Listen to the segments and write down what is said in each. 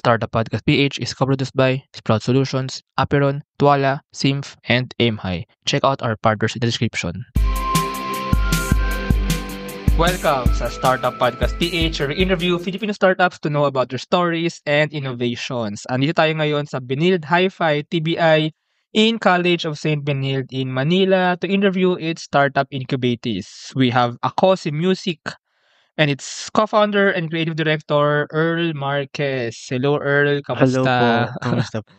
Startup Podcast PH is co-produced by Sprout Solutions, Aperon, Tuala, Simf, and AimHigh. Check out our partners in the description. Welcome sa Startup Podcast PH, where we interview Filipino startups to know about their stories and innovations. Andito tayo ngayon sa Benilde Hi-Fi TBI in College of St. Benilde in Manila to interview its startup incubators. We have Akosi Music and its co-founder and creative director, Earl Marquez. Hello, Earl. Hello po. Kamusta? Kamusta po?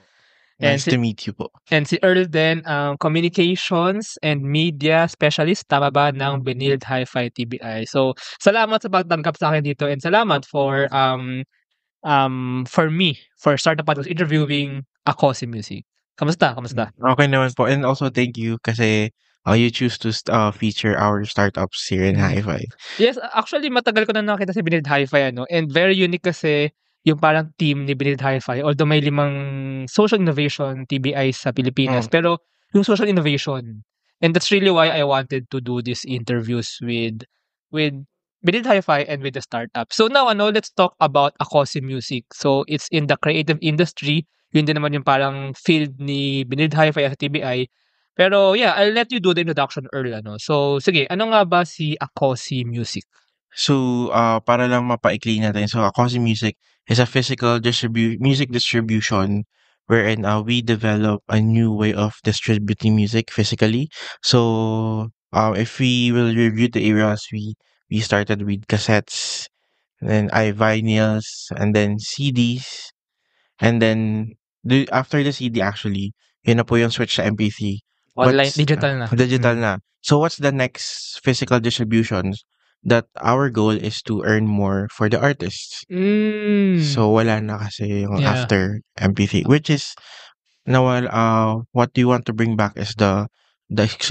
And Nice to meet you po. And si Earl din, communications and media specialist, tama ba, ng Benilde Hi-Fi TBI. So, salamat sa pagtanggap sa akin dito and salamat for me, for Startup Podcast interviewing Akosi Music. Kamusta? Okay naman po. And also thank you kasi you choose to feature our startups here in Hi-Fi. Yes, actually, matagal ko na nakita si Benilde Hi-Fi, and very unique kasi yung parang team ni Benilde Hi-Fi, although may 5 social innovation TBI sa Pilipinas, pero yung social innovation. And that's really why I wanted to do these interviews with Benilde Hi-Fi and with the startup. So now, let's talk about Akosi Music. So it's in the creative industry. Yun din naman yung parang field ni Benilde Hi-Fi at TBI. Pero yeah, I'll let you do the introduction, Earl. So sige, ano nga ba si Akosi Music? So, para lang mapaikli natin. So, Akosi Music is a physical music distribution wherein we develop a new way of distributing music physically. So, if we will review the eras, we started with cassettes, then vinyls, and then CDs, and then after the CD actually, yun na po yung switch sa MP3. Online, digital na. Digital na. So what's the next physical distributions? That our goal is to earn more for the artists. So wala na kasi yung after MP3, which is what you want to bring back is the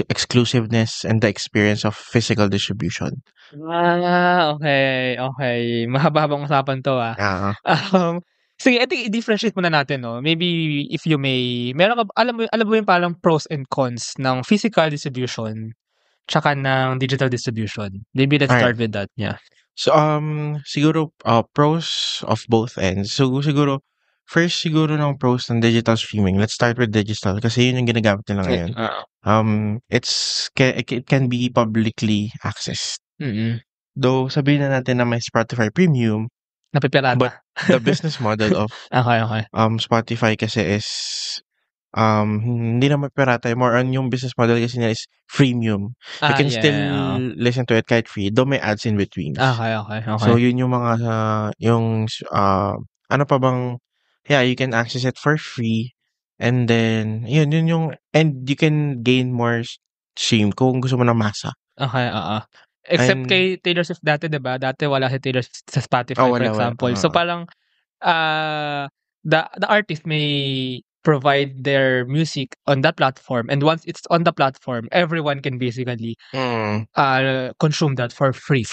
exclusiveness and the experience of physical distribution. Okay. Mahaba-habang usapan to Sige, I think i-differentiate muna natin, no? Maybe if you may, alam mo yung parang pros and cons ng physical distribution tsaka ng digital distribution. Maybe let's start with that. Yeah. So siguro pros of both ends. So siguro first ng pros ng digital streaming. Let's start with digital kasi yun yung ginagamit nila ngayon. It can be publicly accessed. Though sabihin na natin na may Spotify Premium, napipirata. But the business model of Okay. Spotify kasi is hindi naman pirata, more on yung business model kasi nila is freemium. You can still listen to it kahit free, though may ads in between. Okay. So yun yung mga ano pa bang you can access it for free, and then yun yung, and you can gain more stream kung gusto mo ng masa. Okay, except kay Taylor Swift dati, diba? Dati wala si Taylor Swift sa Spotify, for example. So parang the artist may provide their music on that platform, and once it's on the platform, everyone can basically consume that for free.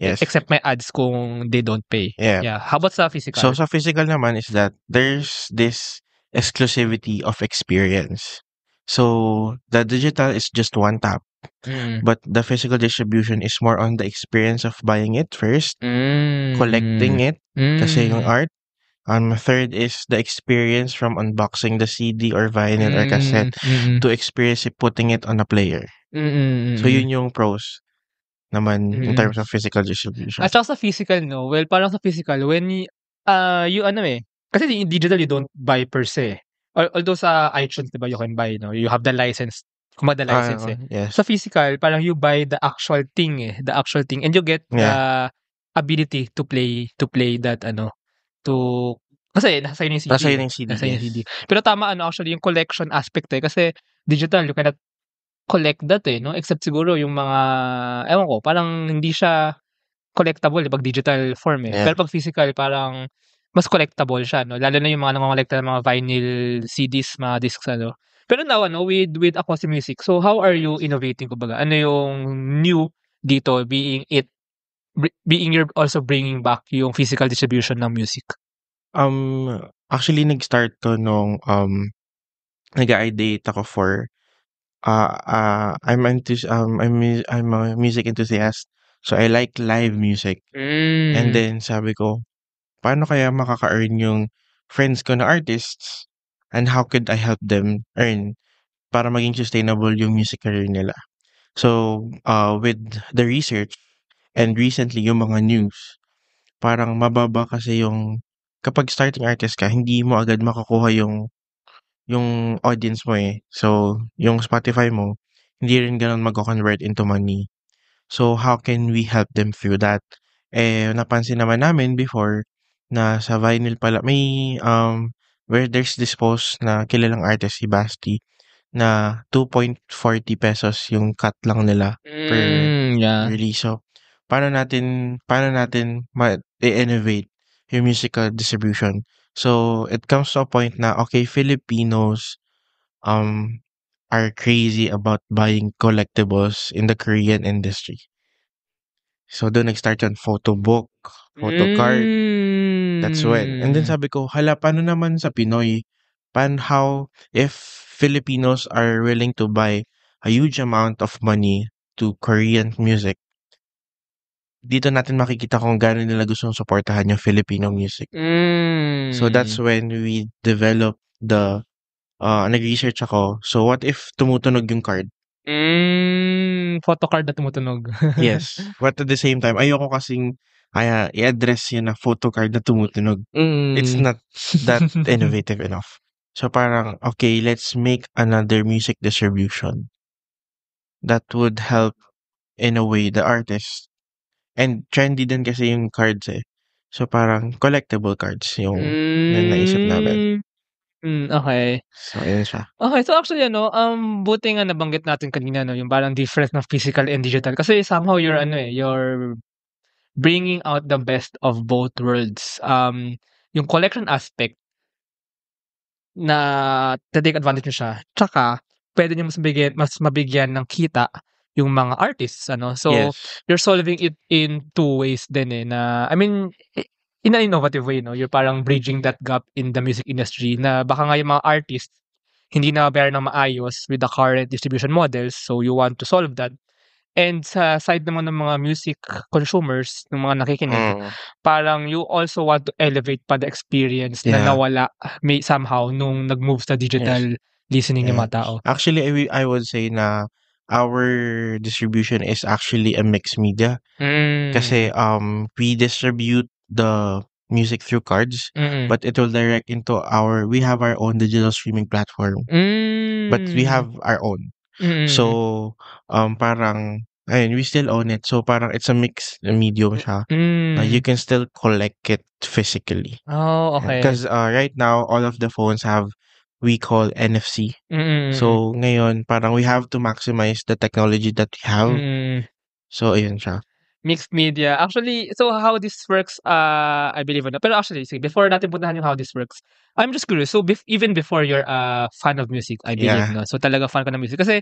Yes. Except may ads kung they don't pay. Yeah. How about sa physical? So sa physical naman is that there's this exclusivity of experience. So the digital is just one tap. But the physical distribution is more on the experience of buying it first, collecting it, kasi yung art. Third is the experience from unboxing the CD or vinyl or cassette to experience putting it on a player. So yun yung pros naman in terms of physical distribution. At saka sa physical, no? Well, parang sa physical, when you kasi in digital you don't buy per se. Although sa iTunes, diba, you can buy, no? You have the license. The license Yes. Sa physical, parang you buy the actual thing and you get the ability to play that kasi nasa yung CD. Nasa yung CD. Pero tama actually yung collection aspect kasi digital you cannot collect that no? Except siguro yung mga ewan ko, parang hindi siya collectible pag digital form Pero pag physical parang mas collectible siya, no? Lalo na yung mga nangongolekta ng mga vinyl CDs, mga discs Pero now with Akosi Music, so how are you innovating kumbaga? Ano yung new dito being you're also bringing back yung physical distribution ng music? Actually nag-start to nung nag-ideate ako for I'm a music enthusiast, so I like live music. And then sabi ko, paano kaya makaka-earn yung friends ko na artists and how could I help them earn para maging sustainable yung music career nila. So, with the research and recently yung mga news, parang mababa kasi yung kapag starting artist ka, hindi mo agad makukuha yung audience mo eh. So, yung Spotify mo, hindi rin ganun magko-convert into money. So, how can we help them through that? Eh, napansin naman namin before na sa vinyl pala, may, where there's this post na kilalang artist, si Basti, na 2.40 pesos yung cut lang nila per Yeah. release. So, paano natin ma-innovate yung musical distribution? So, it comes to a point na, okay, Filipinos, um, are crazy about buying collectibles in the Korean industry. So, doon nag-start yung photo book, photo card, that's when. And then sabi ko, hala, paano naman sa Pinoy? How, if Filipinos are willing to buy a huge amount of money to Korean music, dito natin makikita kung gaano nila gustong suportahan yung Filipino music. So, that's when we develop nag-research ako. So, what if tumutunog yung card? Photo card na tumutunog. Yes. But at the same time, ayoko kasing i-address yun na photo card na tumutunog. It's not that innovative enough. So parang, okay, let's make another music distribution that would help in a way the artist. And trendy din kasi yung cards eh. So parang collectible cards yung naisip namin. Okay. So, ayun siya. Okay, so actually buti nga nabanggit natin kanina yung parang difference ng physical and digital kasi somehow you're bringing out the best of both worlds. Yung collection aspect na ta-take advantage niyo siya, tsaka puwede niyo mas mabigyan ng kita yung mga artists So, Yes. you're solving it in two ways din na I mean, in an innovative way you're parang bridging that gap in the music industry na baka nga yung mga artists hindi nababayaran ng maayos with the current distribution models, so you want to solve that. And sa side naman ng mga music consumers, ng mga nakikinig, parang you also want to elevate pa the experience na Yeah. nawala somehow nung nag-move sa digital listening yung Yeah. mga tao. Actually, I would say na our distribution is actually a mixed media. Kasi we distribute the music through cards, but it will direct into we have our own digital streaming platform. But we have our own. So, parang, ayun, we still own it. So, parang it's a mixed medium siya. You can still collect it physically. Oh, okay. Because right now, all of the phones we call NFC. So, ngayon, parang we have to maximize the technology that we have. So, ayun siya. Mixed media. Actually, so how this works, I believe Pero actually, sige, before natin puntahan yung how this works, I'm just curious. So, even before you're a fan of music, I believe, Yeah. So, talaga fan ka ng music. Kasi,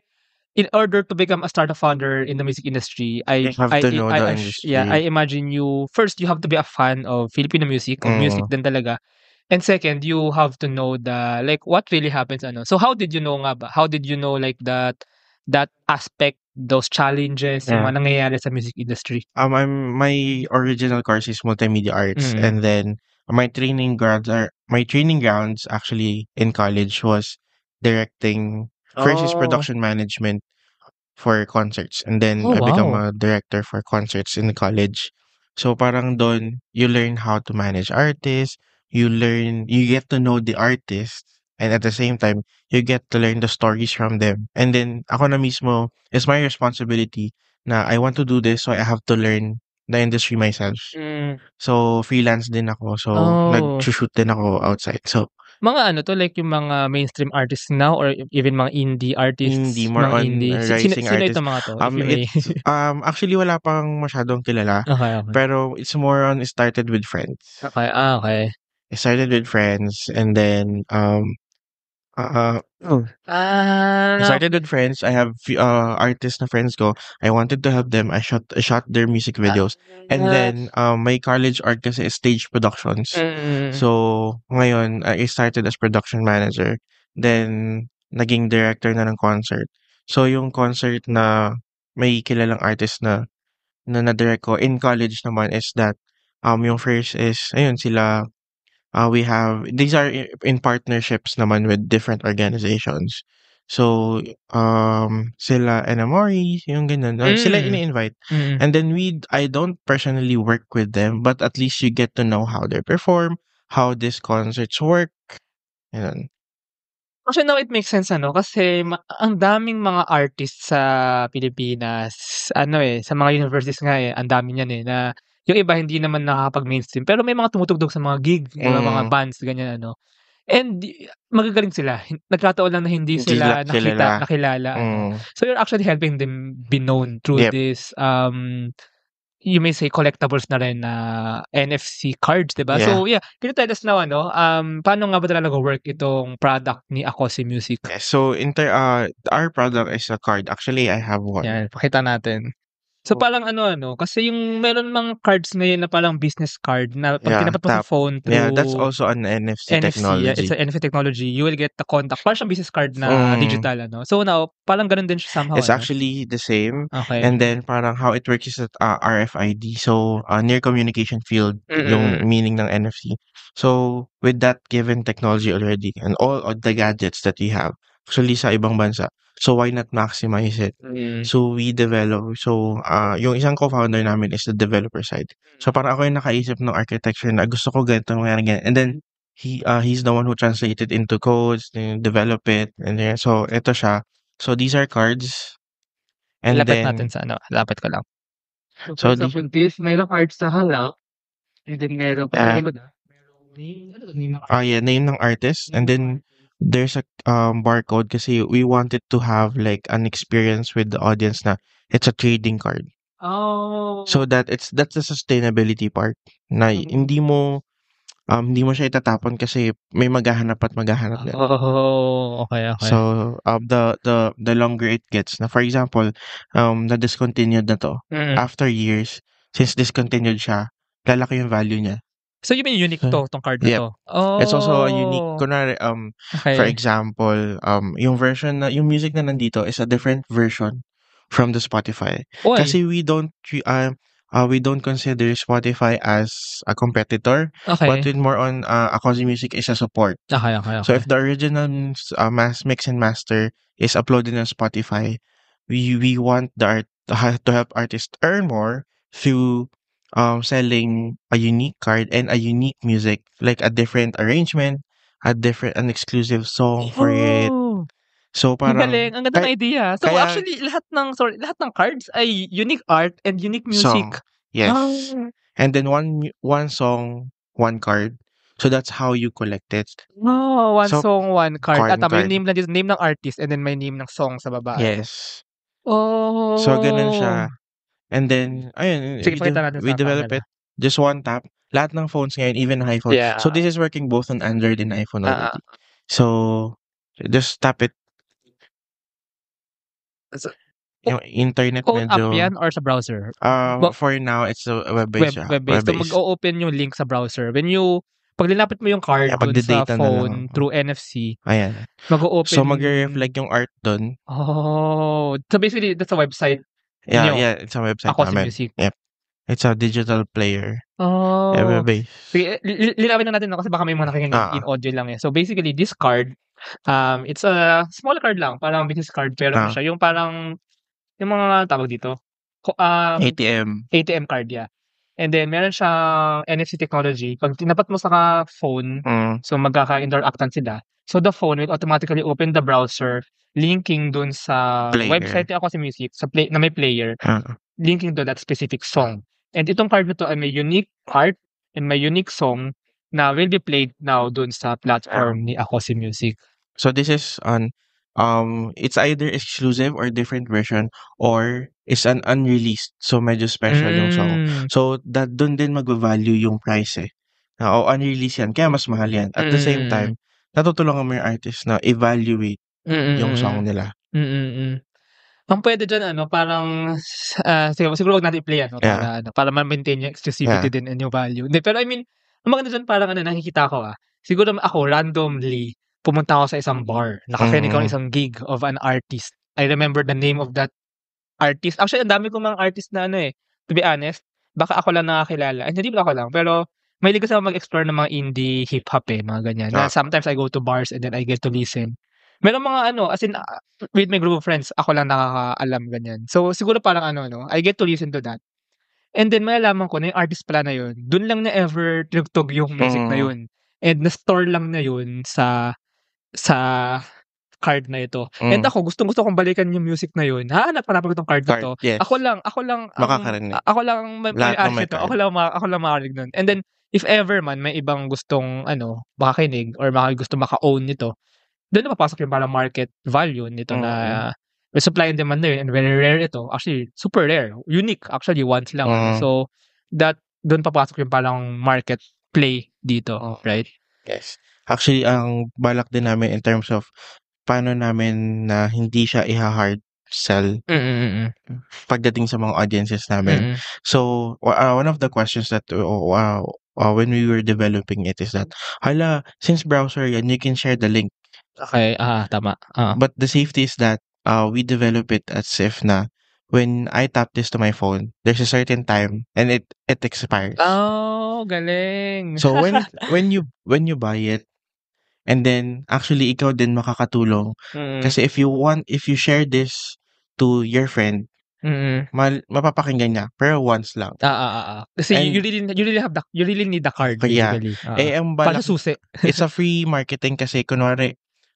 in order to become a startup founder in the music industry, You have to know the industry. I imagine you have to be a fan of Filipino music, of music din talaga. And second, you have to know what really happens, So, how did you know nga ba? How did you know that aspect, those challenges, yung mga nangyayari sa music industry? My original course is multimedia arts, and then my training grounds actually in college was directing. First is production management for concerts, and then I become a director for concerts in college. So parang doon you learn how to manage artists, you get to know the artists, and at the same time you get to learn the stories from them. And then ako na mismo, it's my responsibility na I want to do this, so I have to learn the industry myself. So freelance din ako, so nag-shoot din ako outside. So mga yung mga mainstream artists now or even mga indie artists? Hindi, more mga on indie. rising Sino artists. itong mga to? If you may. Actually wala pang masyadong kilala, Okay. pero it's more on started with friends. Okay. Okay. I started with friends, and then I started with friends. I have artists na friends ko. I wanted to help them. I shot their music videos. And then my college art kasi is stage productions. So ngayon I started as production manager. Then naging director na ng concert. So yung concert na may kilalang artist na na-direct ko in college naman is that yung first is ayun sila these are in partnerships naman with different organizations. So, sila Enamori, yung ganun, sila ini-invite. And then I don't personally work with them, but at least you get to know how they perform, how these concerts work. Ganun. Actually, now it makes sense kasi ang daming mga artists sa Pilipinas, sa mga universities nga ang dami niyan na yung iba hindi naman nakakapag-mainstream pero may mga tumutugtog sa mga gig, di ba, mga bands ganyan and magagaling sila. Nagkataon lang na hindi Hindi sila kilala. nakilala So you're actually helping them be known through this you may say collectibles na rin na NFC cards, 'di ba? Yeah. So can you tell us now paano nga ba talaga nagwo-work itong product ni Akosi Music? So our product is a card. Actually, I have one. Yan, pakita natin. So parang kasi yung meron mga cards ngayon na parang business card na pag tinapat mo sa phone through that's also an NFC technology. Yeah, it's an NFC technology. You will get the contact. Parang siyang business card na digital So now, parang ganun din siya somehow It's actually the same. Okay. And then parang how it works is that RFID. So near communication field yung meaning ng NFC. So with that given technology already and all of the gadgets that we have, actually sa ibang bansa. So why not maximize it? So we develop. So yung isang co-founder namin is the developer side. So parang ako yung nakaisip ng architecture na gusto ko ganito ganyan. And then he's the one who translated into codes, develop it, and then so ito siya. So these are cards. And Lapit then natin sa lapit ko lang. So, for example, this mayroong cards sa harap. And then meron pa merong name name ng artist. And then there's a barcode kasi we wanted to have like an experience with the audience na it's a trading card. Oh. So that's the sustainability part na hindi mo siya itatapon kasi may maghahanap at maghahanap din. Oh, okay. So the longer it gets na, for example, na discontinued na to after years, since discontinued siya, lalaki yung value niya. So you mean unique tong card na to? It's also a unique, kunwari, for example, yung version na, yung music na nandito is a different version from the Spotify. Kasi we don't consider Spotify as a competitor, but with more on Akosi Music is a support. Okay. So if the original mix and master is uploaded on Spotify, we want to help artists earn more through selling a unique card and a unique music, like a different arrangement, an exclusive song for it. So parang ang ganda ng idea. So actually lahat ng cards ay unique art and unique music. Song. Yes. And then one song, one card. So that's how you collect it. One song, one card. At may card. name ng artist and then may name ng song sa baba. Yes. Oh. So ganun siya. And then Sige, pakita natin we develop it. Just one tap. Lahat ng phones ngayon, even iPhone. Yeah. So this is working both on Android and iPhone already. So just tap it. Yung internet phone medyo app yan or sa browser? For now it's a web-based. Web-based. So mag-o-open yung link sa browser. Pag linapit mo yung card dun sa phone through NFC, ayan, mag-o-open. So mag-reflect yung art dun. Oh, so basically that's a website. Yeah, it's a website Akosi namin. Music. Yep. It's a digital player. Oh. Web-based. Sige, linawin na natin kasi baka may mga nakikinig in audio lang So basically this card, it's a small card lang, parang business card pero siya yung parang yung mga tawag dito. ATM card, yeah. And then meron siyang NFC technology. Pag tinapat mo sa phone, so magkaka-interactan sila. So the phone will automatically open the browser linking dun sa website ni Akosi Music na may player. Linking to that specific song. And itong card nito ay may unique art and may unique song na will be played now dun sa platform ni Akosi Music. So this is it's either exclusive or different version or it's an unreleased. So medyo special yung song. So that dun din magva-value yung price unreleased yan, kaya mas mahal yan. At the same time, natutulungan mo yung artist na evaluate yung song nila. Ang pwede dyan, parang, siguro wag natin i-play, para ma-maintain yung exclusivity din and yung value. Pero I mean, ang maganda dyan parang nakikita ko, siguro ako, randomly, pumunta ako sa isang bar, nakakinig ako ng isang gig of an artist. I remember the name of that artist. Actually, ang dami kong mga artist na to be honest, baka ako lang nakakilala. Hindi ba ako lang, pero mahilig kasi ako mag-explore ng mga indie hip-hop, mga ganyan. Na sometimes I go to bars and then I get to listen. Merong mga as in, with my group of friends, ako lang nakakaalam, ganyan. So, siguro parang I get to listen to that. And then malalaman ko na yung artist pala na yun, dun lang na ever tinugtog yung music na yun. And na-store lang na yun sa card na ito. And ako, gustong-gusto kong balikan yung music na yun. Hahanap-hanapin ko tong card na to. Yes. Ako lang Makakarinig. ako lang may Lahat ng may nito. card. Ako lang makarinig nun. And then, if ever man may ibang gustong makakinig or gusto maka-own nito, doon na papasok yung parang market value nito na may supply and demand na yun, and very rare ito. Actually, super rare. Unique. Actually, once lang. So, doon papasok yung parang market play dito. Right? Yes. Actually, ang balak din namin in terms of paano namin na hindi siya i-hard sell pagdating sa mga audiences namin. So, one of the questions that when we were developing it is that, since browser yan, you can share the link. Okay, tama. But the safety is that we develop it as if na when I tap this to my phone, there's a certain time and it expires. Oh, galing. So when you buy it, and then actually ikaw din makakatulong kasi if you share this to your friend, mapapakinggan niya pero once lang. Kasi you really need the card basically. Ang balak, susi. It's a free marketing kasi kunwari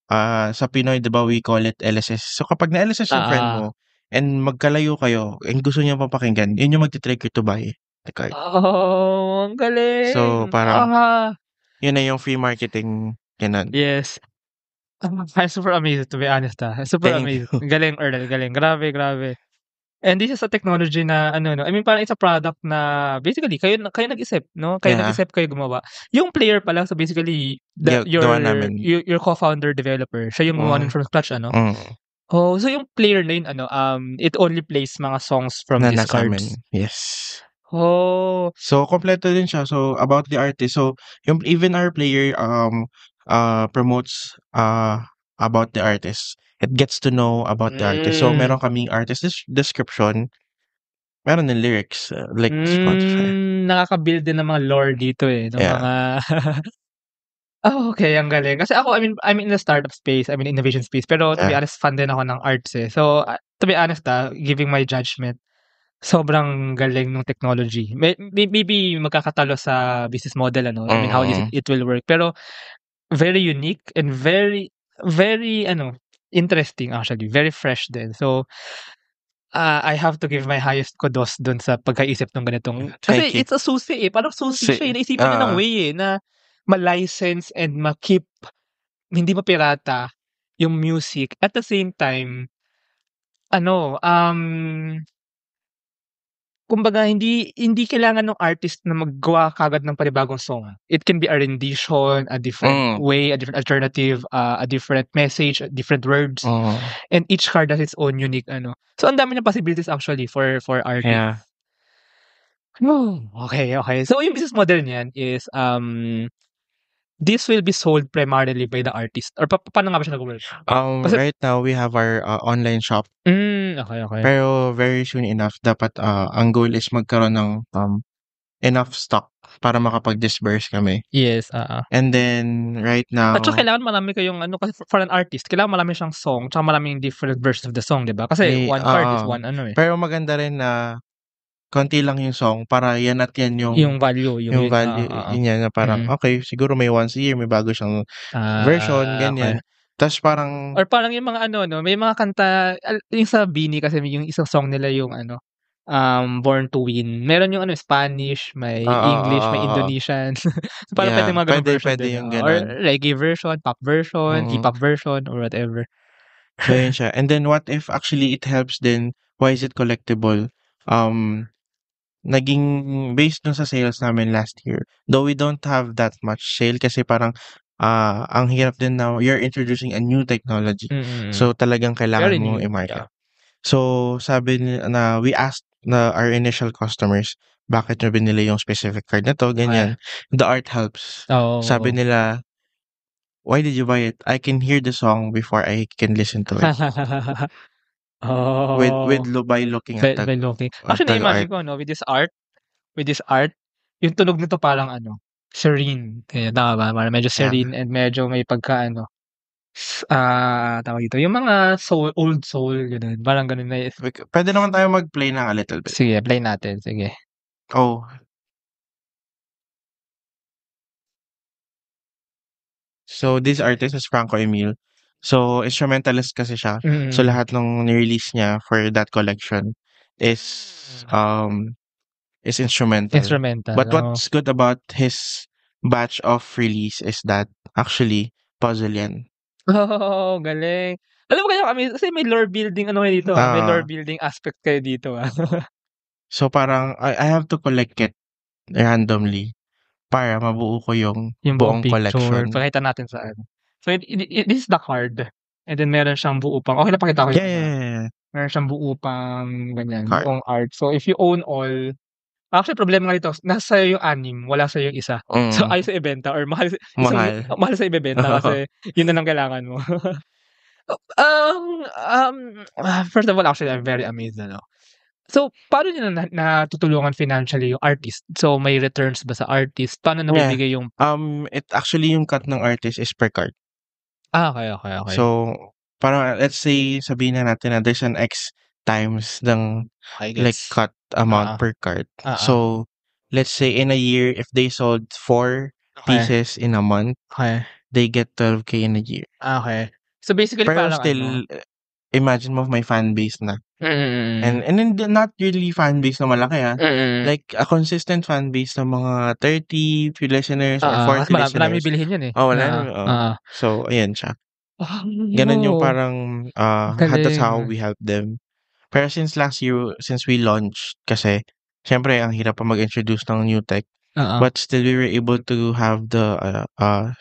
sa Pinoy, 'di ba, we call it LSS. So kapag na-LSS yung friend mo and magkalayo kayo and gusto niya mapakinggan, yun yung magti-trigger to buy the card. Oh, ang galing. So parang yun na yung free marketing. Yes. I'm super amazed, to be honest. Super amazed. Galing, Earl. Galing. Grabe. And this is a technology na I mean, parang it's a product na basically kayo nag-isip, no? Kayo nag-isip, kayo gumawa. Yung player pala, so basically your co-founder developer, siya yung gumawa nun from scratch, Oh, so yung player na yun, it only plays mga songs from these cards. Yes. Oh. So kompleto din siya. So about the artist. So even our player promotes about the artist. It gets to know about the artist. So meron kaming artist description. Meron din lyrics like Spotify. Nakaka-build din ng mga lore dito ng mga okay, ang galing. Kasi ako, I'm in the startup space, I'm in innovation space, pero to be honest, fan din ako ng arts So, to be honest giving my judgment, sobrang galing ng technology. Maybe magkakatalo sa business model, I mean, how it will work. Pero, very unique and very, very, interesting actually. Very fresh din. So, I have to give my highest kudos dun sa pagkaisip ng ganitong. Kasi it's a susi Parang susi siya Naisipan niya ng way na ma-license and ma-keep, hindi mapirata yung music. At the same time, kumbaga hindi kailangan ng artist na maggawa kagad ng panibagong song. It can be a rendition, a different way, a different alternative, a different message, different words. And each card has its own unique So ang dami ng possibilities actually for artists. Yeah. Okay. So yung business model niyan is this will be sold primarily by the artist, or paano nga ba siya nag-work? Right now we have our online shop. Okay. Pero very soon enough dapat ang goal is magkaroon ng enough stock para makapag-disburse kami. Yes, And then right now, at saka kailangan marami kayong kasi for an artist, kailangan marami siyang song, tsaka maraming different versions of the song, 'di ba? Kasi one card is one Pero maganda rin na konti lang yung song para yan at yan yung value, yung value niya na parang okay, siguro may once a year may bago siyang version, ganyan. Tapos parang or parang yung mga may mga kanta yung sa Bini kasi yung isang song nila yung Born to Win. Meron yung Spanish, may English, may Indonesian. So parang pwede mga ganun version pwede yung or ganun. reggae version, pop version, hip-hop version, or whatever. So yun siya. And then what if actually it helps din, why is it collectible? Naging based dun sa sales namin last year. Though we don't have that much sale kasi parang ang hirap din now, you're introducing a new technology. So talagang kailangan mo i-market. So sabi na we asked na our initial customers, bakit nyo binili yung specific card na to, ganyan. The art helps. Sabi nila, why did you buy it? I can hear the song before I can listen to it. By looking at by looking. Actually, imagine ko with this art, yung tunog nito parang serene. Kaya tama ba? Parang medyo serene and medyo may pagka tawag dito, yung mga old soul, ganun. Parang ganun na Pwede naman tayo mag-play ng a little bit. Sige, play natin. Sige. Oh. So, this artist is Franco Emil. So, instrumentalist kasi siya. So, lahat ng ni-release niya for that collection is instrumental. But what's good about his batch of release is that actually puzzle yan. Oh, galing. Alam mo kaya kami, kasi may lore building kayo dito. May lore building aspect kayo dito. So parang I have to collect it randomly para mabuo ko yung buong collection. Pakita natin sa ano. So this is the card. And then meron siyang buo pang, okay na pakita ko yun. Yeah. Meron siyang buo pang ganyan, buong art. So if you own all, actually problema nga dito, nasa yung 6, wala sa yung isa. So ayaw sa ibenta or mahal sa ibebenta kasi yun na lang kailangan mo. First of all, actually, I'm very amazed. So, paano nyo natutulungan financially yung artist? So, may returns ba sa artist? Paano nabibigay yung... It actually, yung cut ng artist is per card. Okay. So, parang let's say, sabihin na natin na there's an X times ng like cut amount per card. So, let's say in a year, if they sold 4 pieces in a month, they get 12K in a year. Okay. So, basically, pero parang still, imagine mo my fan base na. And then not really fan base na malaki like a consistent fan base ng mga 30 listeners or 40 listeners. Marami bilihin yun eh. So ayan siya. Ganun yung parang that's how we help them. Pero since last year, since we launched, kasi syempre ang hirap pa mag-introduce ng new tech, but still we were able to have the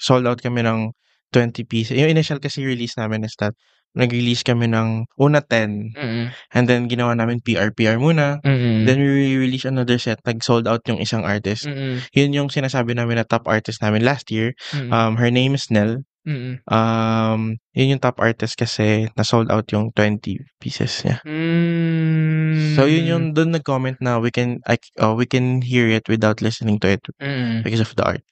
sold out kami ng 20 pieces. Yung initial kasi release namin is that nag-release kami ng una 10 and then ginawa namin PR muna, then we release another set, nag-sold out yung isang artist. Yun yung sinasabi namin na top artist namin last year. Her name is Nell. Yun yung top artist kasi na-sold out yung 20 pieces niya. So yun yung doon nag-comment na we can hear it without listening to it because of the art.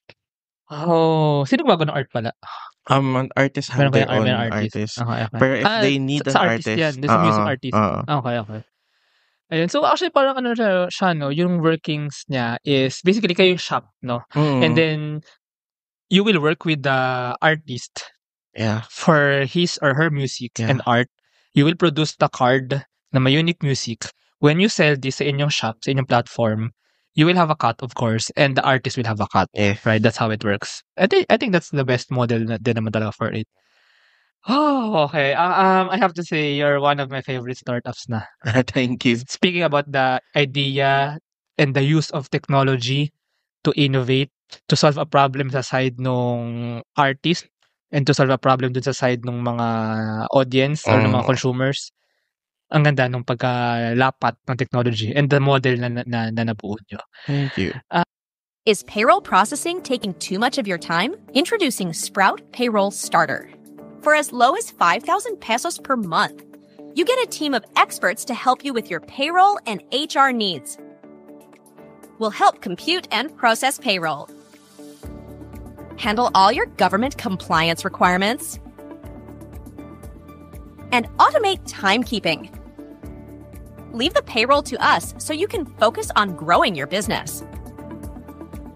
Sino gumagawa ng art pala? An artist have their own artist. Okay. Pero if they need an artist, yan. There's a music artist. Okay. Ayun. So actually parang ano siya, no, yung workings niya is basically kayo yung shop, no? And then you will work with the artist for his or her music and art. You will produce the card na may unique music. When you sell this sa inyong shop, sa inyong platform, you will have a cut, of course, and the artist will have a cut. Right? That's how it works. I think that's the best model na din naman talaga for it. Oh, okay. I have to say you're one of my favorite startups na. Thank you. Speaking about the idea and the use of technology to innovate, to solve a problem sa side ng artist, and to solve a problem dun sa side ng mga audience or ng mga consumers. Ang ganda nung pagkalapat ng technology and the model na nabuo nyo. Thank you. Is payroll processing taking too much of your time? Introducing Sprout Payroll Starter. For as low as 5,000 pesos per month, you get a team of experts to help you with your payroll and HR needs. We'll help compute and process payroll, handle all your government compliance requirements, and automate timekeeping. Leave the payroll to us so you can focus on growing your business.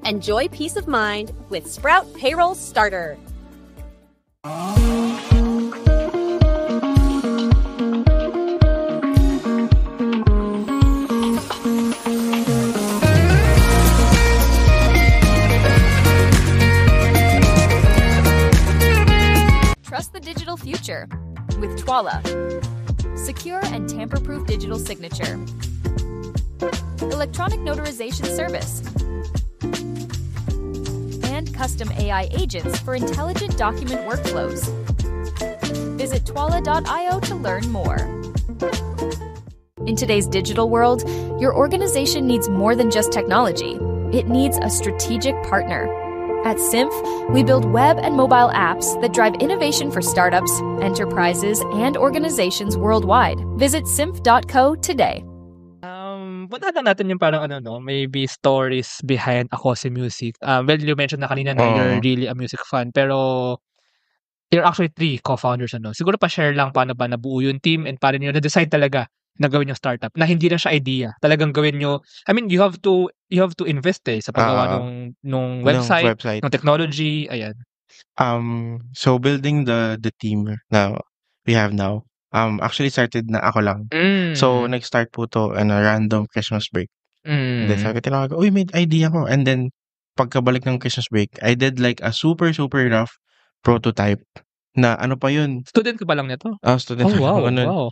Enjoy peace of mind with Sprout Payroll Starter. Trust the digital future with Twala. Secure and tamper-proof digital signature. Electronic notarization service. And custom AI agents for intelligent document workflows. Visit twala.io to learn more. In today's digital world, your organization needs more than just technology. It needs a strategic partner. At Symph, we build web and mobile apps that drive innovation for startups, enterprises, and organizations worldwide. Visit symph.co today. puntahan lang natin yung parang maybe stories behind Akose Music. Well, you mentioned na kanina na you're really a music fan, pero you're actually 3 co-founders, Siguro pa-share lang paano ba nabuo yung team and paano niyo na-decide talaga na gawin yung startup na hindi lang siya idea. Talagang gawin niyo. I mean, you have to invest sa paggawa nung website, ng technology, ayan. So building the team now we have now. Actually started na ako lang. So nag-start po to on a random Christmas break. And then sabi ko tinawag, uy, may idea ko. And then pagkabalik ng Christmas break, I did like a super rough prototype na ano pa yun. Student ka pa lang nito? Student Oh, wow, ako nun. Wow.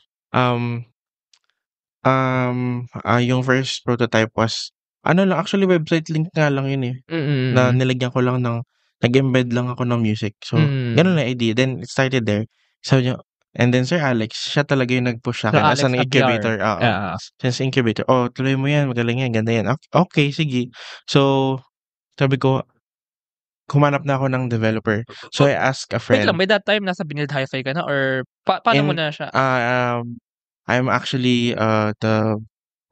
Yung first prototype was actually website link nga lang yun eh. Na nilagyan ko lang nag-embed lang ako ng music. So, ganun na idea. Then, it started there. So, and then Sir Alex, siya talaga yung nag-push sa akin as an incubator. Since incubator, tuloy mo yan, magaling yan, ganda yan. Okay, sige. So, sabi ko, humanap na ako ng developer. So, I asked a friend. Wait lang, by that time, nasa Binild Hi-Fi ka na? Or paano mo na siya? I'm actually the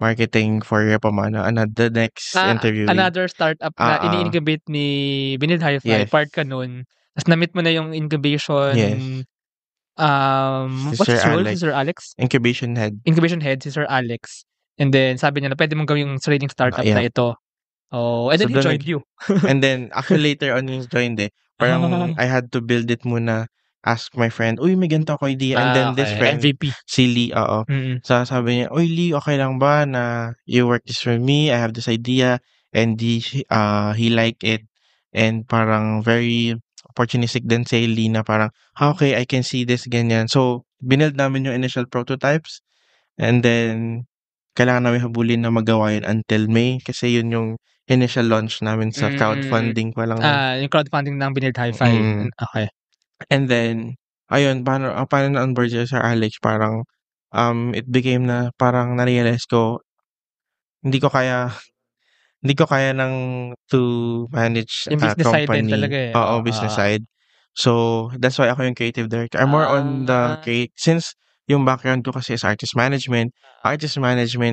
marketing for Repomana. The next interview. Another startup na ini-incubate ni Binild Hi-Fi. Yes. Part ka nun. Tapos na-meet mo na yung incubation. Yes. What's his role? Si Sir Alex? Incubation head. Incubation head, si Sir Alex. And then, sabi niya na pwede mong gawin yung sariling startup na ito. And then he joined you. And then, actually later on, he joined Parang I had to build it muna. Ask my friend, uy, may ganito ako idea. And then this friend, MVP. si Lee, So sabi niya, uy, Lee, okay lang ba na you work this for me? I have this idea. And he liked it. And parang very opportunistic din si Lee na parang, okay, I can see this, ganyan. So, binuild namin yung initial prototypes. And then, kailangan namin habulin na magawa yun until May. Kasi yun yung initial launch namin sa crowdfunding pa lang. Yung crowdfunding ng Binild Hi-Fi. Okay. And then, ayun, paano na-onboard siya sa Alex, parang, it became na, parang na-realize ko, hindi ko kaya ng to manage yung a business company. side din talaga eh. Business side. So, that's why ako yung creative director. I'm more on the since yung background ko kasi is artist management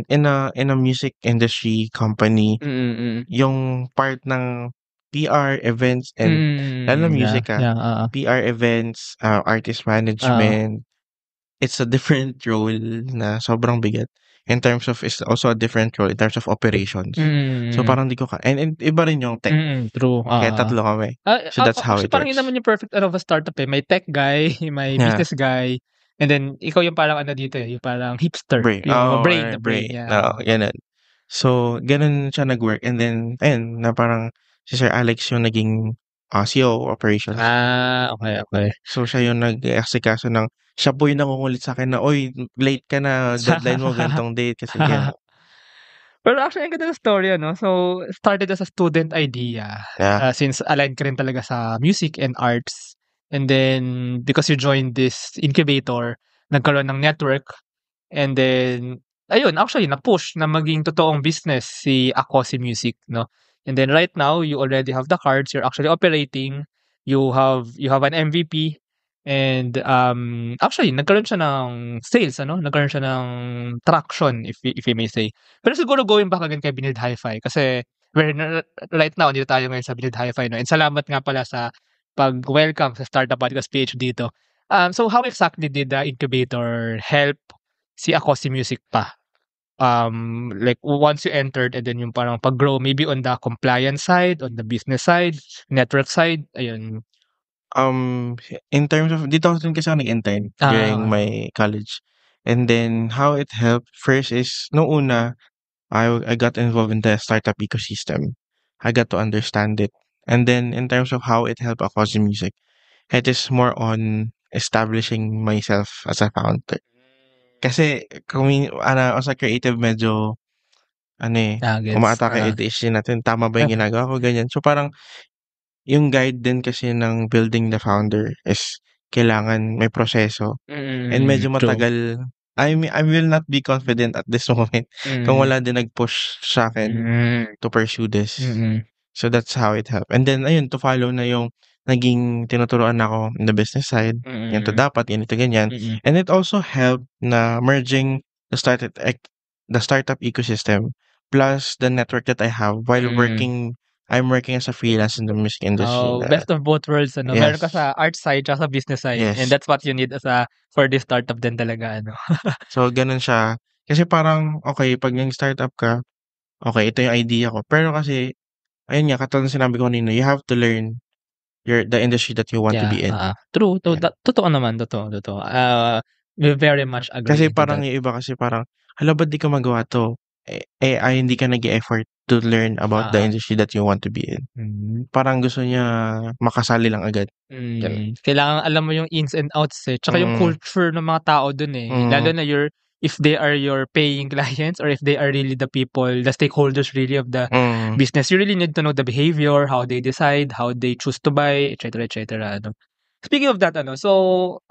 in a music industry company, yung part ng PR events and lalo music PR events, artist management, it's a different role na sobrang bigat in terms of, it's also a different role in terms of operations. So parang di ko and iba rin yung tech. True. Kaya tatlo kami. So that's how it works. Parang yun naman yung perfect of a startup eh. May tech guy, may business guy, and then ikaw yung parang dito yung parang hipster. Yung brain. Yeah. Ganun. So, ganun siya nag-work. And then, ayun, na parang si Sir Alex yung naging CEO operations. Okay. So, siya yung nag-asikaso siya po yung nangungulit sa akin na, oy, late ka na, deadline mo, gantong date. Kasi yan. Pero actually, ang ganda ng story, So, started as a student idea. Yeah. Since aligned ka rin talaga sa music and arts. And then, because you joined this incubator, nagkaroon ng network. And then, ayun, actually, na-push na maging totoong business si Akose Music, no? And then right now, you already have the cards. You're actually operating. You have an MVP. And actually, nagkaroon siya ng sales, nagkaroon siya ng traction, if you may say. Pero siguro going back again kay Binild Hi-Fi kasi right now, dito tayo ngayon sa Binild Hi-Fi, no? And salamat nga pala sa pag-welcome sa Startup Podcast PH dito. So how exactly did the incubator help si Akose Music pa? Like once you entered and then yung parang pag-grow maybe on the compliance side, on the business side, network side, ayun. In terms of, dito ako din kasi ako nag-intern during my college. And then, how it helped, first is, noong una, I got involved in the startup ecosystem. I got to understand it. And then, in terms of how it helped Akose Music, it is more on establishing myself as a founder. Kasi, sa creative, medyo, umaatake ADHD natin, tama ba yung ginagawa ko, ganyan. So, parang, yung guide din kasi ng building the founder is kailangan may proseso. And medyo matagal. I will not be confident at this moment kung wala din nag-push sa akin to pursue this. So that's how it helped. And then, ayun, to follow na yung naging tinuturuan ako in the business side. Yan to dapat, yan ito, ganyan. And it also helped na merging the the startup ecosystem plus the network that I have while I'm working as a freelance in the music industry. Best of both worlds, ano. Meron ka Yes. sa art side tsaka sa business side. And Yes. that's what you need for this startup din talaga, ano. So, ganun siya. Kasi parang, okay, pag nag-startup ka, okay, ito yung idea ko. Pero kasi, ayun nga, katulad ng sinabi ko kanina, you have to learn the industry that you want to be in. True. Yeah. Totoo naman. Totoo. We very much agree Kasi to parang that. yung iba kasi parang, hala, ba't di ka magawa to? Hindi ka nag-effort to learn about the industry that you want to be in. Parang gusto niya makasali lang agad. Kailangan alam mo yung ins and outs eh. Tsaka yung culture ng mga tao dun eh. Lalo na if they are your paying clients or if they are really the people, the stakeholders really of the business, you really need to know the behavior, how they decide, how they choose to buy, etc. Ano. Speaking of that, so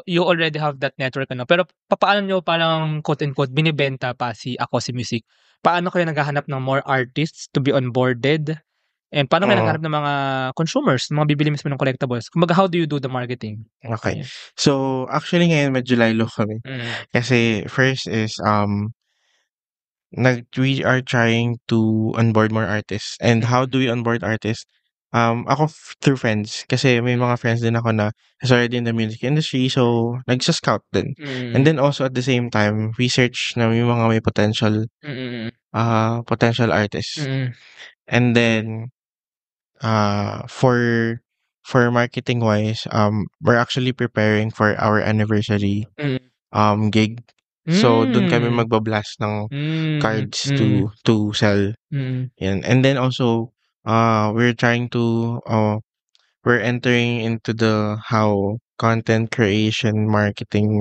you already have that network, pero paano nyo parang quote-unquote binibenta pa si Ako Si Music? Paano kayo naghahanap ng more artists to be onboarded? And paano kayo naghahanap ng mga consumers, mga bibili mismo ng collectibles? Kumbaga, how do you do the marketing? Okay. So, actually ngayon medyo lilo kami. Kasi first is, we are trying to onboard more artists. And how do we onboard artists? Ako through friends. Kasi may mga friends din ako na is already in the music industry. So, nagsa-scout din. And then also at the same time, research na yung mga may potential artists. And then, for marketing wise, we're actually preparing for our anniversary gig. So, dun kami magbablast ng cards to sell. Yan. And then also, we're trying to, we're entering into the how content creation marketing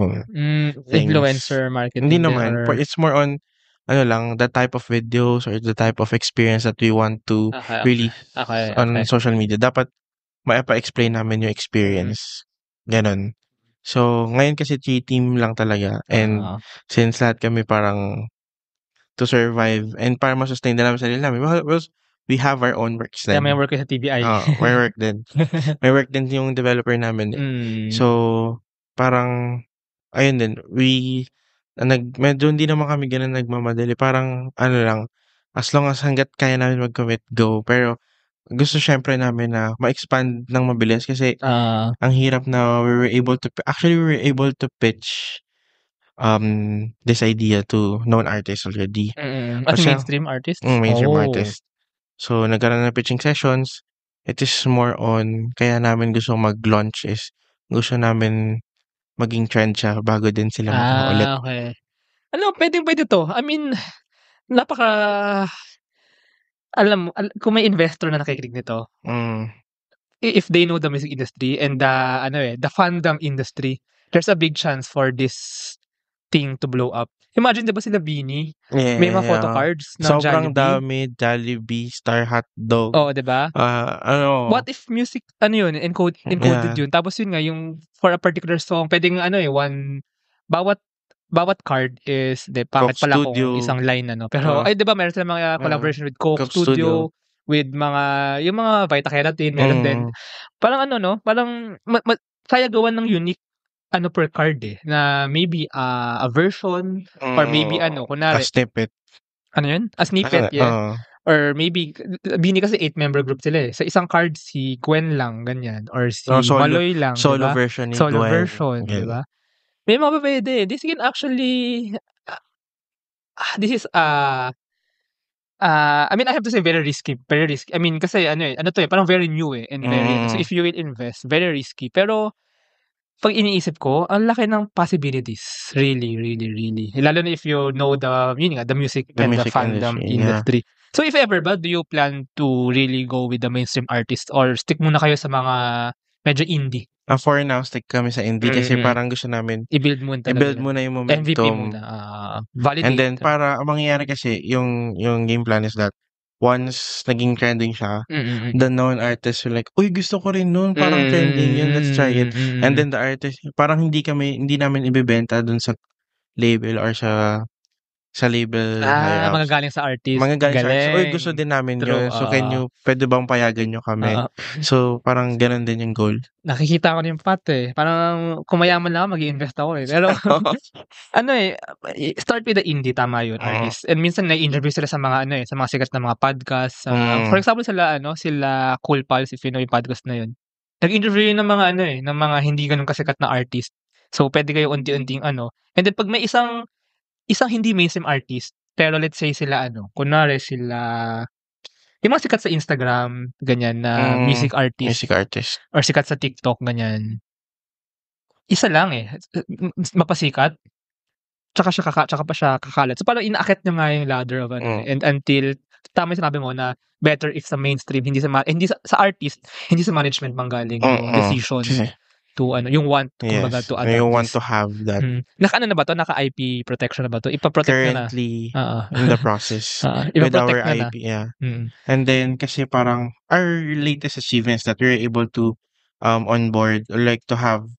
things. Influencer marketing. Hindi naman. It's more on, the type of videos or the type of experience that we want to release on social media. Dapat maipa-explain namin yung experience. Ganon. So, ngayon kasi 3-team lang talaga. And since lahat kami parang to survive and para ma-sustain din namin sarili namin, we have our own works din. May work sa TBI. May work din. May work din yung developer namin. So, parang, ayun din, medyo hindi naman kami ganun nagmamadali. Parang, lang, as long as hanggat kaya namin mag-commit, go. Pero, gusto syempre namin na ma-expand ng mabilis kasi ang hirap na we were able to pitch this idea to known artists already. As mainstream artists? Mainstream artists. So, nagkaroon ng pitching sessions. It is more on, kaya namin gusto mag-launch is, gusto namin maging trend siya bago din sila ulit. Okay. Pwede to. I mean, kung may investor na nakikinig nito, if they know the music industry and the fandom industry, there's a big chance for this thing to blow up. Imagine, diba sila Beanie? Yeah, may mga photo cards ng sobrang Jollibee. dami, Jollibee, Star Hotdog. Diba? What if music, encoded yun? Tapos yun nga, yung for a particular song, pwedeng bawat card is, pangit pala kung isang line, Pero, diba, meron sila mga collaboration with Coke Studio, with yung mga Vita Keratin, meron din. Parang parang kaya gawan ng unique per card na maybe a version or maybe kunwari a snippet. Ano yun? A snippet, yeah. Or maybe Beanie kasi 8-member group sila sa isang card si Gwen lang ganyan or si Maloy lang, solo diba? version ni Solo Gwen. version, diba? May mga pwede. This can actually this is I mean, I have to say very risky. Very risky. I mean, kasi parang very new and very so if you will invest, very risky. Pero pag iniisip ko, ang laki ng possibilities. Really, really, really. Lalo na if you know the music and the fandom industry. So if ever ba, do you plan to really go with the mainstream artist or stick muna kayo sa mga medyo indie? For now, stick kami sa indie kasi parang gusto namin i-build muna yung momentum. MVP muna. Validate. And then, para ang mangyayari kasi, yung game plan is that once naging trending siya, the known artists were like, uy, gusto ko rin nun, parang trending yun, let's try it. And then the artist, parang hindi namin ibebenta dun sa label or sa sa label higher ups. Manggagaling sa artist. Manggagaling sa artist. Oy, Galing. gusto din namin True, yun. So, pwede bang payagan nyo kami? So, parang ganun din yung goal. Nakikita ko na yung path eh. Parang kung mayaman lang ako, mag-i-invest ako eh. Pero start with the indie, tama yun, artist. And minsan na-interview sila sa mga sa mga sikat na mga podcast. For example, sila Cool Pals, if you know yung podcast na yun. Nag-interview yun ng mga ng mga hindi ganun kasikat na artist. So, pwede kayo unti-unting And then pag may isang hindi mainstream artist, pero let's say sila kunwari sila yung mga sikat sa Instagram, ganyan na music artist or sikat sa TikTok, ganyan. Isa lang mapasikat, tsaka pa siya kakalat. So parang inaakit niya nga yung ladder of and until tama yung sinabi mo na better if sa mainstream, hindi sa artist, hindi sa management manggaling yung decision to yung want kumbaga to adapt. You want to have that. Naka na ba to? Naka IP protection na ba to? Ipa-protect na. Currently in the process with our IP, And then kasi parang our latest achievements that we're able to onboard or like to have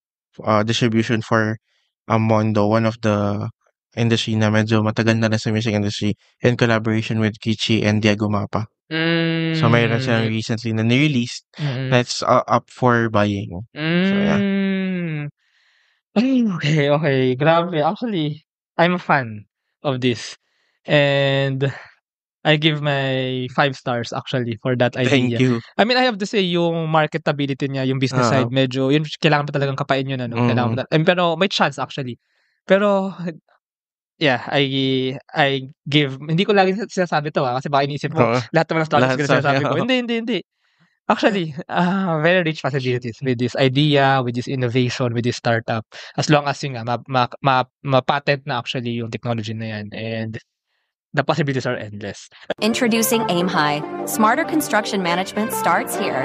distribution for Mondo, one of the industry na medyo matagal na sa music industry, in collaboration with Kichi and Diego Mapa. So mayroon silang recently na ni-release that's up for buying. So yeah. Okay. Grabe. Actually, I'm a fan of this. And I give my 5 stars actually for that idea. Thank you. I mean, I have to say yung marketability niya, yung business side, medyo yun kailangan pa talagang kapain yun kailangan pero may chance actually. Pero yeah, I give, hindi ko lagi sinasabi to kasi baka iniisip mo lahat ng mga startups ko sinasabi ko. Hindi. Actually, very rich possibilities with this idea, with this innovation, with this startup. As long as yun nga, ma-patent na actually yung technology na yan. And the possibilities are endless. Introducing Aim High. Smarter construction management starts here.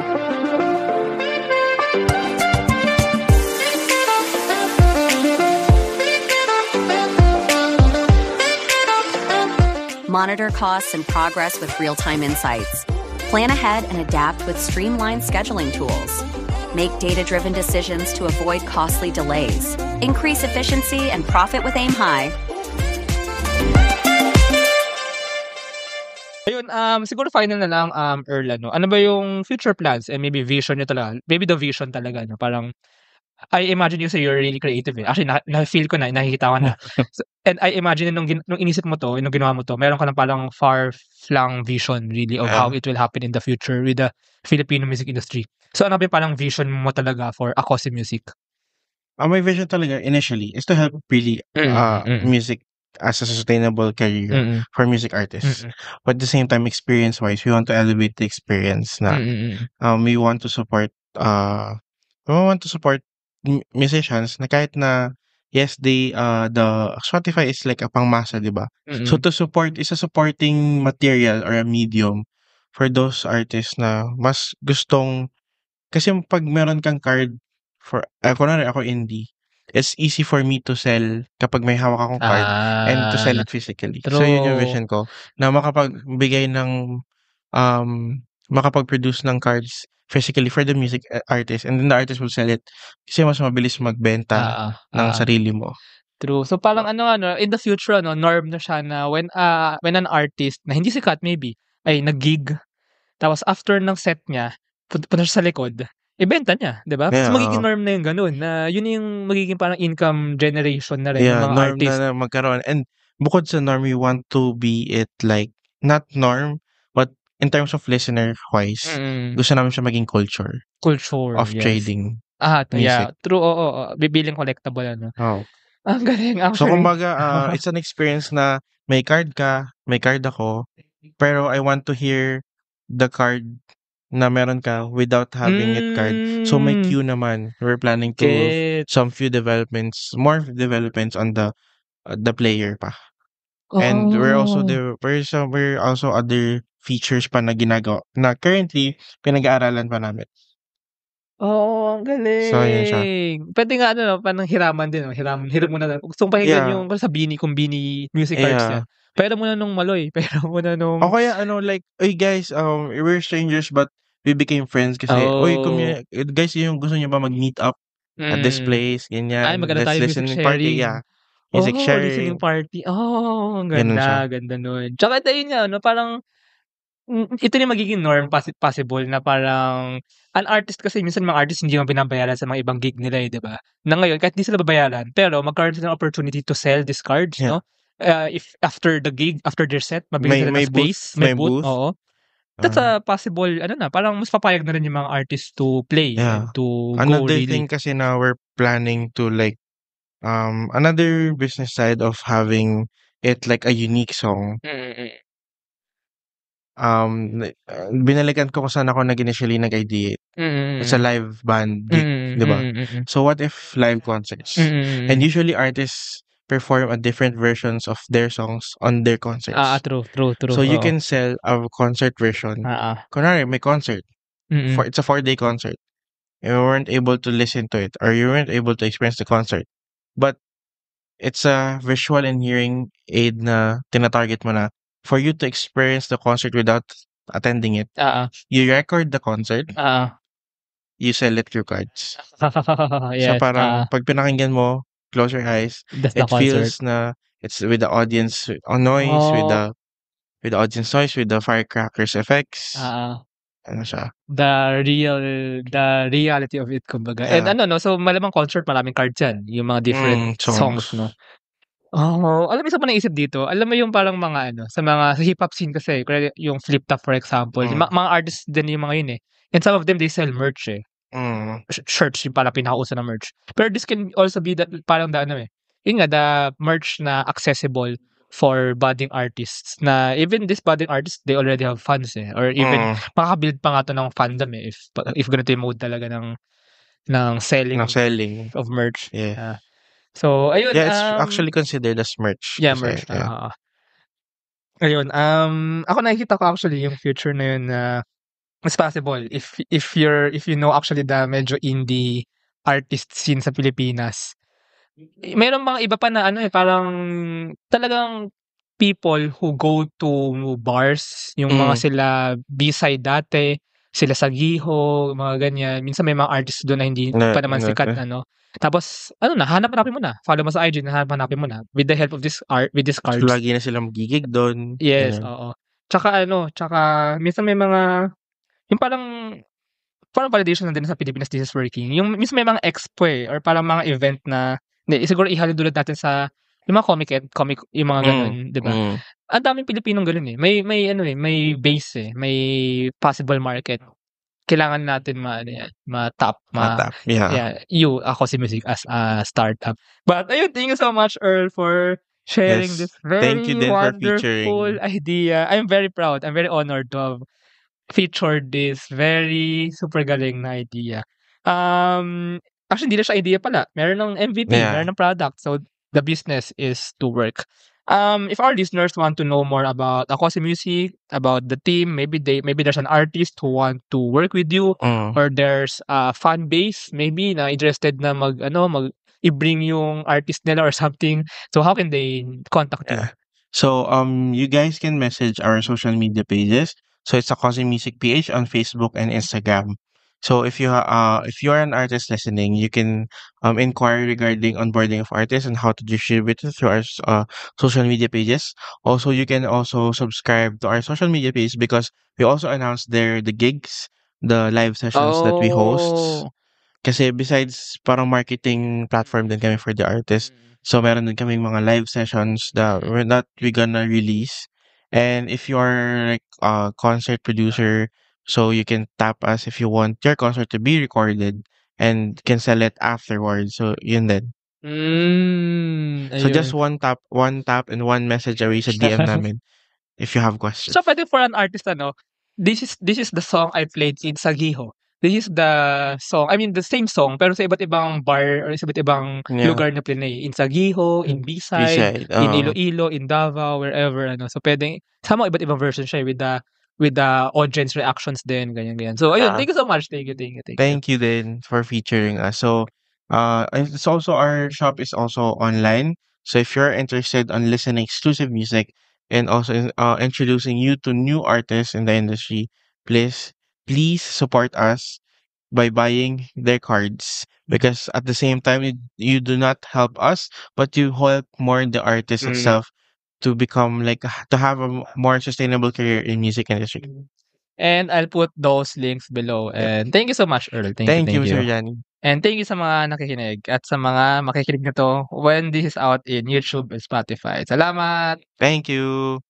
Monitor costs and progress with real-time insights. Plan ahead and adapt with streamlined scheduling tools. Make data-driven decisions to avoid costly delays. Increase efficiency and profit with Aim High. Ayun, siguro final na lang, Earl, ano ba yung future plans and maybe vision nyo talaga? Maybe the vision talaga, parang I imagine you say you're really creative. Actually, na-feel ko na, nakikita ko na. And I imagine nung inisip mo to, nung ginawa mo to, meron ka ng parang far-flung vision really of how it will happen in the future with the Filipino music industry. So ano ba yung parang vision mo talaga for Akose Music? My vision talaga initially is to help really music as a sustainable career for music artists. But at the same time, experience-wise, we want to elevate the experience na we want to support musicians na kahit na yes the Spotify is like a pangmasa, di ba? So to support is a supporting material or a medium for those artists na mas gustong kasi pag meron kang card for kunwari ako indie, it's easy for me to sell kapag may hawak akong card and to sell it physically. True. So yun yung vision ko na makapagbigay ng makapag-produce ng cards physically for the music artist and then the artist will sell it kasi mas mabilis magbenta ng sarili mo. True. So parang in the future norm na siya na when an artist na hindi sikat maybe ay nag-gig tapos after ng set niya punta siya sa likod ibenta niya, 'di ba? Yeah, so magiging norm na yung ganun na yun yung magiging parang income generation na rin ng mga norm artist. na magkaroon. And bukod sa norm, we want to be it like not norm but in terms of listener wise, gusto namin siya maging culture of trading. Yeah, true. Bibiling collectible Ang galing actually. So kumbaga, it's an experience na may card ka, may card ako, pero I want to hear the card na meron ka without having it card. So may queue naman. We're planning to some few developments, more developments on the player pa. And we're also other features pa na ginagawa na currently pinag-aaralan pa namin. Ang galing. So, yun siya. Pwede nga parang hiraman din. Hiram muna. Gusto kong pakinggan yung sa Bini music cards niya. Pero muna nung Maloy. Pero muna nung... O kaya like, oy guys, we're strangers but we became friends kasi, oy, guys, yung gusto niyo ba mag-meet up at this place, ganyan. Ay, maganda tayo music sharing. Party, yeah. music listening sharing, party. Oh, ang gano'n siya. ganda nun. Tsaka yun nga 'no, parang ito na yung magiging norm possible na parang an artist kasi minsan mga artist hindi naman binabayaran sa mga ibang gig nila, 'di ba? Na ngayon kahit di sila babayaran pero magkaroon sila ng opportunity to sell these cards Yeah. 'no? If after the gig, after their set, mabigyan sila May ng booth, space, may may booth, booth. oo. That's a possible ano na, parang mas papayag na rin yung mga artists to play and Yeah. to go Another really. thing kasi now we're planning to like another business side of having it like a unique song. Binalikan ko kung saan ako initially nag-ideate. It's a live band gig, di ba? So what if live concerts? And usually artists perform a different versions of their songs on their concerts. True. So you Oo. can sell a concert version. Kunwari, may concert. It's a 4-day concert. You weren't able to listen to it or you weren't able to experience the concert. But it's a visual and hearing aid na tinatarget mo na for you to experience the concert without attending it. You record the concert, you sell it through cards. So Yes. parang pag pinakinggan mo, close your eyes, That's the it feels concert. na it's with the audience noise, with the audience noise, with the firecrackers effects. Ano siya? The reality of it, kumbaga. And Yeah. ano, no? So, malamang concert, maraming cards yan. Yung mga different songs, no? Alam mo, isa pa naisip dito, alam mo yung parang mga ano, sa hip-hop scene kasi, kaya yung Flip Top, for example, mga artists din yung mga yun eh. And some of them, they sell merch eh. Shirts, yung parang pinakauso na merch. Pero this can also be that, parang the ano eh. Yun nga, the merch na accessible for budding artists na even this budding artists, they already have fans eh. Or even, makakabuild pa nga to ng fandom eh. If ganito yung mode talaga ng selling of merch. Yeah. So, ayun. Yeah, it's actually considered as merch. Yeah, kasi, merch. Yeah. Ayun. Ako nakikita ko actually yung future na yun na it's possible if you know actually the medyo indie artist scene sa Pilipinas. Mayroon mga iba pa na ano eh, parang talagang people who go to bars, yung mga sila B-side dati, sila sa Giho, mga ganyan. Minsan may mga artists doon na hindi pa naman sikat, ano. Tapos, ano na, hanapin mo na. Follow mo sa IG, hanapin mo na. With the help of this cards. So, lagi na silang magigig doon. Yes, oo. Tsaka minsan may mga, yung parang validation na din sa Pilipinas this is working. Yung minsan may mga expo eh, or parang mga event na, hindi, siguro ihaludulad natin sa, yung mga comic, yung mga ganun, di ba? Ang daming Pilipinong ganun eh. May may base eh. May possible market. Kailangan natin ma-tap. Yeah. Ako si Music as a startup. But ayun, thank you so much, Earl, for sharing this very Thank you din for wonderful idea. I'm very proud. I'm very honored to have featured this very super galing na idea. Actually, hindi na siya idea pala. Meron ng MVP, meron ng product. So, the business is to work. If our listeners want to know more about Ako Si Music, about the team, maybe there's an artist who want to work with you, or there's a fan base maybe na interested na i-bring yung artist nila or something. So how can they contact you? So you guys can message our social media pages. So it's Ako Si Music PH on Facebook and Instagram. So if you are an artist listening, you can inquire regarding onboarding of artists and how to distribute it through our social media pages. Also, you can also subscribe to our social media page because we also announce there the gigs, the live sessions that we host. Kasi besides parang marketing platform din kami for the artists. So meron din kaming mga live sessions that we gonna release. And if you are like a concert producer, so you can tap us if you want your concert to be recorded and can sell it afterwards. So yun din. So just one tap and one message away sa DM namin if you have questions. So pwede for an artist this is the song I played in Sagiho. This is the song, I mean the same song pero sa iba't ibang bar or sa iba't ibang lugar na plinay. In Sagiho, in B-side, in Iloilo, in Davao, wherever So pwedeng sama iba't ibang version siya with the audience reactions din, ganyan. So ayun, thank you so much. Thank you. Thank you din for featuring us. So it's also our shop is also online. So if you're interested on listening exclusive music and also introducing you to new artists in the industry, please support us. by buying their cards, because at the same time you do not help us, but you help more the artist itself to become like to have a more sustainable career in music industry. And I'll put those links below. And thank you so much, Earl. Thank you. Sir Johnny. And thank you sa mga nakikinig at sa mga makikinig na to when this is out in YouTube and Spotify. Salamat! Thank you.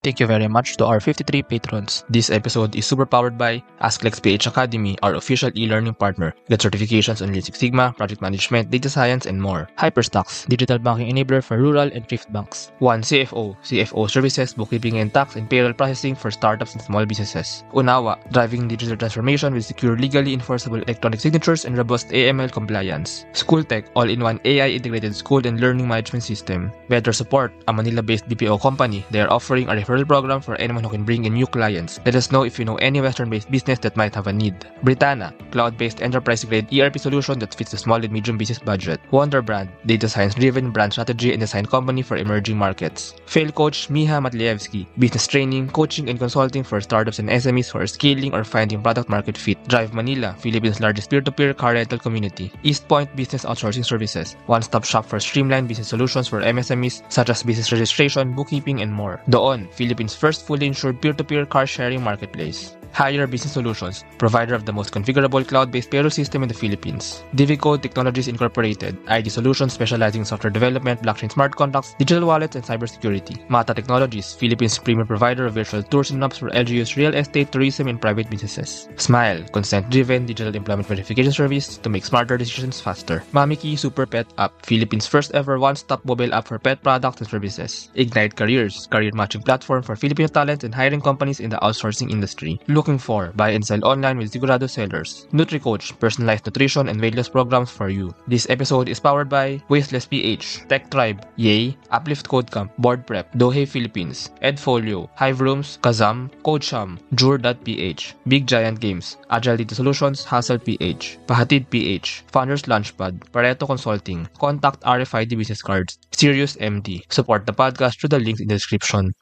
Thank you very much to our 53 patrons. This episode is super powered by AskLex PH Academy, our official e-learning partner. Get certifications on Lean Six Sigma, project management, data science, and more. Hyperstocks, digital banking enabler for rural and thrift banks. 1 CFO, CFO services, bookkeeping and tax, and payroll processing for startups and small businesses. Unawa, driving digital transformation with secure, legally enforceable electronic signatures and robust AML compliance. SchoolTech, all-in-one AI-integrated school and learning management system. Better Support, a Manila-based BPO company. They are offering a referral program for anyone who can bring in new clients. Let us know if you know any Western-based business that might have a need. Britanna, cloud-based enterprise-grade ERP solution that fits the small and medium business budget. Wonderbrand, data science-driven brand strategy and design company for emerging markets. Fail Coach Miha Matlievsky, business training, coaching, and consulting for startups and SMEs who are scaling or finding product-market fit. Drive Manila, Philippines' largest peer-to-peer car rental community. East Point Business Outsourcing Services, one-stop shop for streamlined business solutions for MSMEs such as business registration, bookkeeping, and more. Doon, Philippines' first fully insured peer-to-peer car sharing marketplace. Hire Business Solutions, provider of the most configurable cloud-based payroll system in the Philippines. Divicode Technologies Incorporated, ID solutions specializing in software development, blockchain smart contracts, digital wallets, and cybersecurity. Mata Technologies, Philippines' premier provider of virtual tours and maps for LGU's real estate, tourism, and private businesses. Smile, consent-driven digital employment verification service to make smarter decisions faster. Mamiki Super Pet App, Philippines' first ever one-stop mobile app for pet products and services. Ignite Careers, career matching platform for Filipino talents and hiring companies in the outsourcing industry. Looking for buy and sell online with Sigurado sellers. NutriCoach, personalized nutrition and weight loss programs for you. This episode is powered by Wasteless PH, Tech Tribe, Yay, Uplift Code Camp, Board Prep, Dohe Philippines, Edfolio, Hive Rooms, Kazam, Codesham, Jure.ph, Big Giant Games, Agile Data Solutions, Hustle PH, Pahatid PH, Founders Launchpad, Pareto Consulting, Contact RFID Business Cards, Sirius MD. Support the podcast through the links in the description.